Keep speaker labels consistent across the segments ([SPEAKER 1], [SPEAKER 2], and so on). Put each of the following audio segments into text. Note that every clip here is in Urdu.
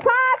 [SPEAKER 1] 7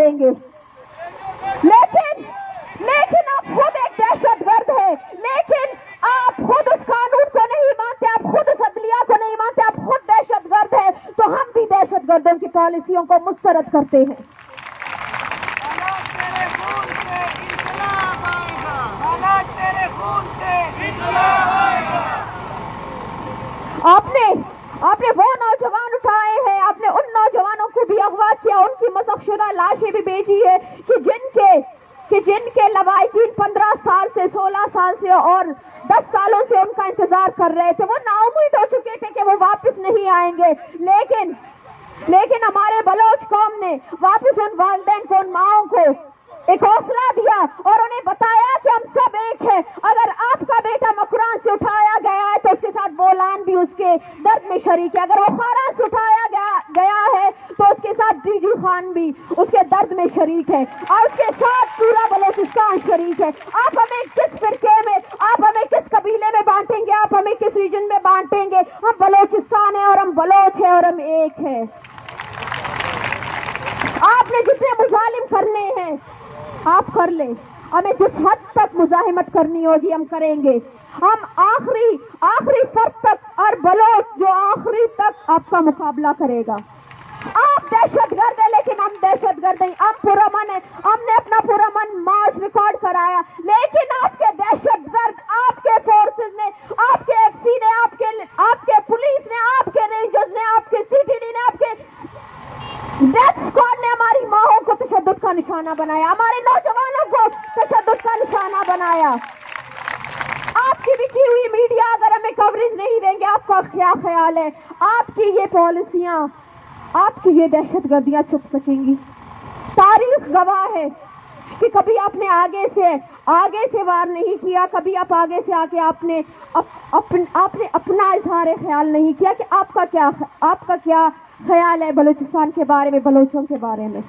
[SPEAKER 1] کریں گے. لیکن آپ خود ایک دہشت گرد ہے, لیکن آپ خود اس قانون کو نہیں مانتے, آپ خود اس عدلیہ کو نہیں مانتے, آپ خود دہشت گرد ہیں, تو ہم بھی دہشت گردوں کی پالیسیوں کو مسترد کرتے ہیں. آپ نے وہ نوجوان اٹھائے ہیں, آپ نے ان نوجوانوں کو بھی اغوا کیا, ان کی مسخ شدہ لاشیں بھی بھیجی ہے کہ جن کے لواحقین 15 سال سے 16 سال سے اور 10 سالوں سے ان کا انتظار کر رہے تھے. وہ نا امید ہو چکے تھے کہ وہ واپس نہیں آئیں گے, لیکن ہمارے بلوچ قوم نے واپس ان والدین کو, ان ماؤں کو ایک حوصلہ دیا اور انہیں بتایا کہ ہم سب ایک ہیں. اگر آپ کا بیٹا مکران سے اٹھایا گیا ہے تو اس کے ساتھ بولان بھی اس کے درد میں شریک ہے. اگر وہ خاران سے اٹھایا گیا ہے تو اس کے ساتھ جی جی خان بھی اس کے درد میں شریک ہے, اور اس کے ساتھ پورا بلوچستان شریک ہے. آپ ہمیں کس فرقے میں, آپ ہمیں کس قبیلے میں بانٹیں گے, آپ ہمیں کس ریجن میں بانٹیں گے؟ ہم بلوچستان ہیں اور ہم بلوچ ہیں اور ہم ایک ہیں. آپ نے جتنے مظالم کرنے ہیں آپ کر لیں, ہمیں جس حد تک مزاحمت کرنی ہوگی ہم کریں گے. ہم آخری فرد تک, اور بلوچ جو آخری تک آپ کا مقابلہ کرے گا. آپ دہشت گرد ہیں لیکن ہم دہشت گرد نہیں, ہم پرامن ہیں. ہم نے اپنا پرامن مارچ ریکارڈ کرایا, لیکن آپ کے دہشت گرد, آپ کے فورسز نے, آپ کے ایف سی نے, آپ کے پولیس نے, آپ کے رینجرز نے, آپ کے سی ٹی ڈی نے, آپ کے ڈیتھ اسکواڈ نے ہماری ماؤں کو تشدد کا نشانہ بنایا, ہمارے نوجوانوں کو تشدد کا نشانہ بنایا. آپ کی بھی کی ہوئی میڈیا اگر ہمیں کوریج نہیں دیں گے, آپ کا کیا خیال ہے آپ کی یہ پالیسیاں, آپ کی یہ دہشت گردیاں چھپ سکیں گی؟ تاریخ گواہ ہے کہ کبھی آپ نے آگے سے وار نہیں کیا, کبھی آپ آگے سے آ کے آپ نے اپنا اظہار خیال نہیں کیا کہ آپ کا کیا خیال ہے بلوچستان کے بارے میں, بلوچوں کے بارے میں.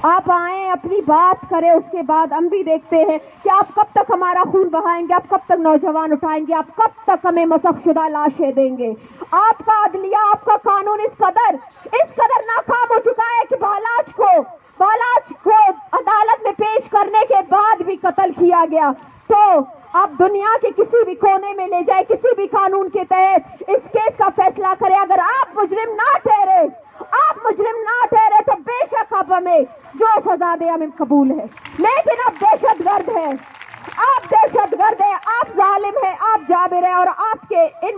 [SPEAKER 1] آپ آئیں, اپنی بات کریں, اس کے بعد ہم بھی دیکھتے ہیں کہ آپ کب تک ہمارا خون بہائیں گے, آپ کب تک نوجوان اٹھائیں گے, آپ کب تک ہمیں مسخ شدہ لاشیں دیں گے. آپ کا عدلیہ, آپ کا قانون اس قدر ناکام ہو چکا ہے کہ بالاچ کو عدالت میں پیش کرنے کے بعد بھی قتل کیا گیا. تو آپ دنیا کے کسی بھی کونے میں لے جائے, کسی بھی قانون کے تحت اس کیس کا فیصلہ کرے, اگر آپ مجرم نہ ٹھہرے تو بے شک آپ ہمیں جو سزا دے ہمیں قبول ہے. لیکن آپ دہشت گرد ہیں, آپ ظالم ہیں, آپ جابر ہیں, اور آپ کے ان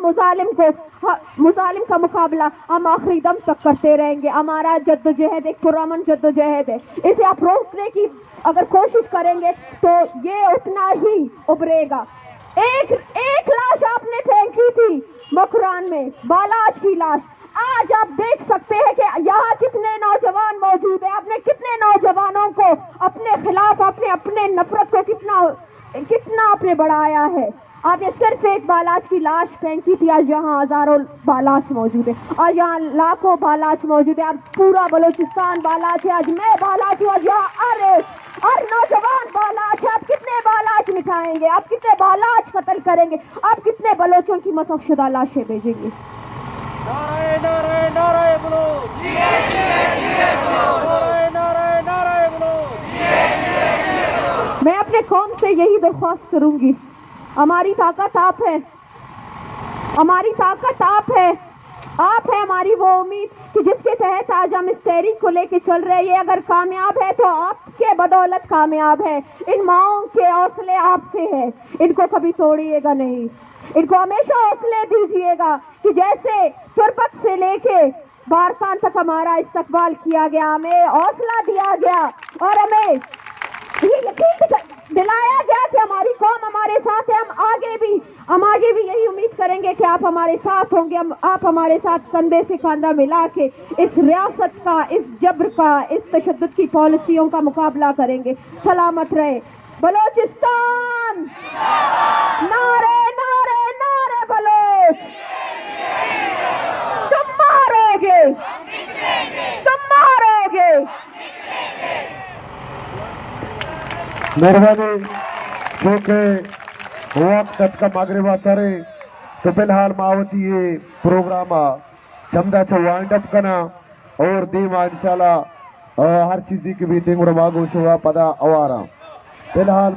[SPEAKER 1] مظالم کا مقابلہ ہم آخری دم تک کرتے رہیں گے. ہمارا جدوجہد ایک پرامن جدوجہد ہے, اسے آپ روکنے کی اگر کوشش کریں گے تو یہ اتنا ہی ابھرے گا. ایک لاش آپ نے پھینکی تھی مکران میں, بالاچ کی لاش. آج آپ دیکھ سکتے ہیں کہ یہاں کتنے نوجوان موجود ہیں, آپ نے کتنے نوجوانوں کو اپنے خلاف, اپنے نفرت کو کتنا آپ نے بڑھایا ہے. آپ نے صرف ایک بالاچ کی لاش پھینکی تھی, آج یہاں ہزاروں بالاچ موجود ہے, اور یہاں لاکھوں بالاچ موجود ہے, اور پورا بلوچستان بالاچ ہے. آج میں بالاچ ہوں, آج یہاں ہر نوجوان بالاچ ہے. آپ کتنے بالاچ مٹھائیں گے, آپ کتنے بالاچ قتل کریں گے, آپ کتنے بلوچوں کی مسخ شدہ لاشیں بھیجیں گے؟
[SPEAKER 2] نعرہ بلوچ، نعرہ بلوچ.
[SPEAKER 1] میں اپنے قوم سے یہی درخواست کروں گی, ہماری طاقت آپ ہے, آپ ہے ہماری وہ امید کہ جس کے تحت آج ہم اس تحریک کو لے کے چل رہے ہیں. یہ اگر کامیاب ہے تو آپ کے بدولت کامیاب ہے. ان ماؤں کے حوصلے آپ سے ہے, ان کو کبھی توڑیے گا نہیں, ان کو ہمیشہ حوصلے دیجیے گا کہ جیسے تربت سے لے کے بارکان تک ہمارا استقبال کیا گیا, ہمیں حوصلہ دیا گیا اور ہمیں یہ یقین دلایا گیا کہ ہماری قوم ہمارے ساتھ ہے. ہم آگے بھی یہی امید کریں گے کہ آپ ہمارے ساتھ ہوں گے, آپ ہمارے ساتھ کندھے سے کندھا ملا کے اس ریاست کا, اس جبر کا, اس تشدد کی پالیسیوں کا مقابلہ کریں گے. سلامت رہے بلوچستان, نعرے نعرے نعرے بلوچ. تم مارو گے.
[SPEAKER 3] مہربانی, کیونکہ وقت کا مغربہ سرے تو فی الحال ماوتی یہ پروگرام چمدہ سے وائنڈ اپ کرنا اور دیما انشاءاللہ ہر چیزی کی میٹنگ رواگو شوا پدا اوارا فی الحال